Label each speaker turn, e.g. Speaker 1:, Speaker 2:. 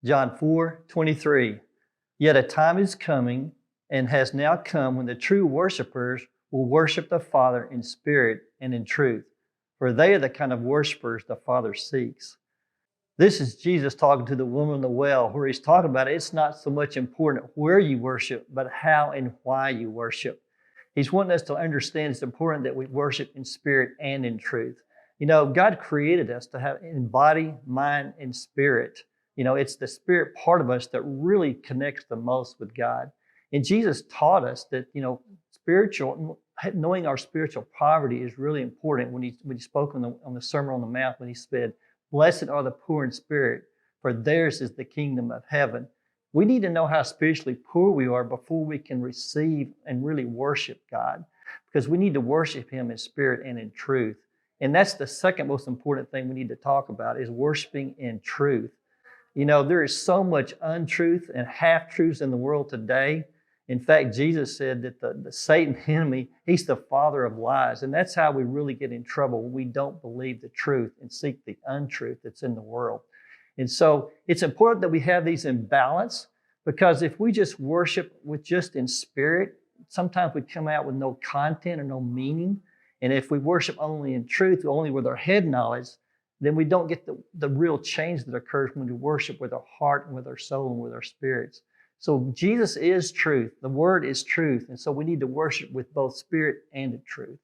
Speaker 1: John 4:23. Yet a time is coming and has now come when the true worshipers will worship the Father in spirit and in truth, for they are the kind of worshipers the Father seeks. This is Jesus talking to the woman at the well, where he's talking about it's not so much important where you worship, but how and why you worship. He's wanting us to understand it's important that we worship in spirit and in truth. You know, God created us to have in body, mind, and spirit. You know, it's the spirit part of us that really connects the most with God. And Jesus taught us that, knowing our spiritual poverty is really important when he spoke on the Sermon on the Mount, when he said, "Blessed are the poor in spirit, for theirs is the kingdom of heaven." We need to know how spiritually poor we are before we can receive and really worship God, because we need to worship Him in spirit and in truth. And that's the second most important thing we need to talk about is worshiping in truth. You know, there is so much untruth and half-truths in the world today. In fact, Jesus said that the Satan enemy, he's the father of lies. And that's how we really get in trouble when we don't believe the truth and seek the untruth that's in the world. And so it's important that we have these in balance, because if we just worship with just in spirit, sometimes we come out with no content or no meaning. And if we worship only in truth, only with our head knowledge, then we don't get the real change that occurs when we worship with our heart and with our soul and with our spirits. So Jesus is truth. The Word is truth. And so we need to worship with both spirit and in truth.